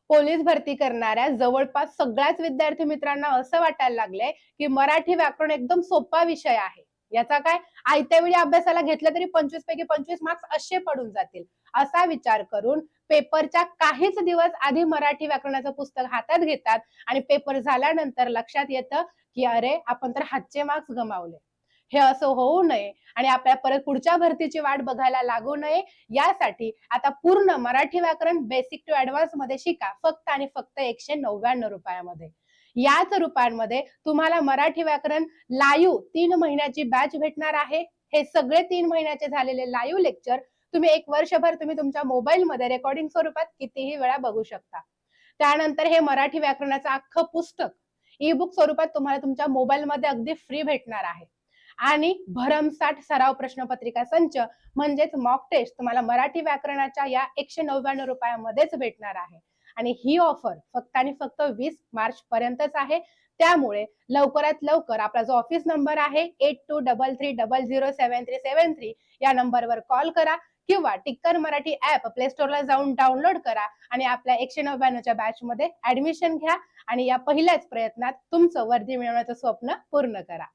Police भरती करणाऱ्या जवळपास सगळ्याच विद्यार्थी मित्रांना असं वाटायला लागलंय, की मराठी व्याकरण एकदम सोपा विषय आहे. याचा काय आयत्या वेळी अभ्यासाला घेतलं तरी 25 पैकी 25 मार्क्स असे पडून जातील. असा विचार करून पेपरच्या काहीच दिवस आधी मराठी व्याकरणाचं पुस्तक हातात घेतात आणि पेपर झाल्यानंतर लक्षात येतं, की अरे आपण तर हातचे मार्क्स गमावले. हे असं होऊ नये आणि आपल्या परत पुढच्या भरतीची वाट बघायला लागू नये यासाठी आता पूर्ण मराठी व्याकरण बेसिक टू ऍडव्हान्स मध्ये शिका फक्त आणि फक्त ₹199 याच रुपयांमध्ये तुम्हाला मराठी व्याकरण लाईव्ह 3 महिन्याची बॅच भेटणार आहे. हे सगळे 3 महिन्याचे झालेले लाईव्ह लेक्चर तुम्ही एक वर्षभर तुम्ही तुमच्या मोबाईलमध्ये रेकॉर्डिंग स्वरूपात कितीही वेळा बघू शकता. त्यानंतर हे मराठी व्याकरणाचं अख्खं पुस्तक ई बुक स्वरूपात तुम्हाला तुमच्या मोबाईलमध्ये अगदी फ्री भेटणार आहे. आणि भरमसाठ सराव प्रश्नपत्रिका संच म्हणजेच मॉक टेस्ट तुम्हाला मराठी व्याकरणाच्या या ₹199मध्येच भेटणार आहे. आणि ही ऑफर फक्त आणि फक्त 20 मार्च पर्यंतच आहे. त्यामुळे लवकरात लवकर आपला जो ऑफिस नंबर आहे 8233007373 या नंबरवर कॉल करा किंवा टिक्कर मराठी ऍप प्ले स्टोअरला जाऊन डाउनलोड करा आणि आपल्या 199च्या बॅच मध्ये ऍडमिशन घ्या आणि या पहिल्याच प्रयत्नात तुमचं वर्दी मिळवण्याचं स्वप्न पूर्ण करा.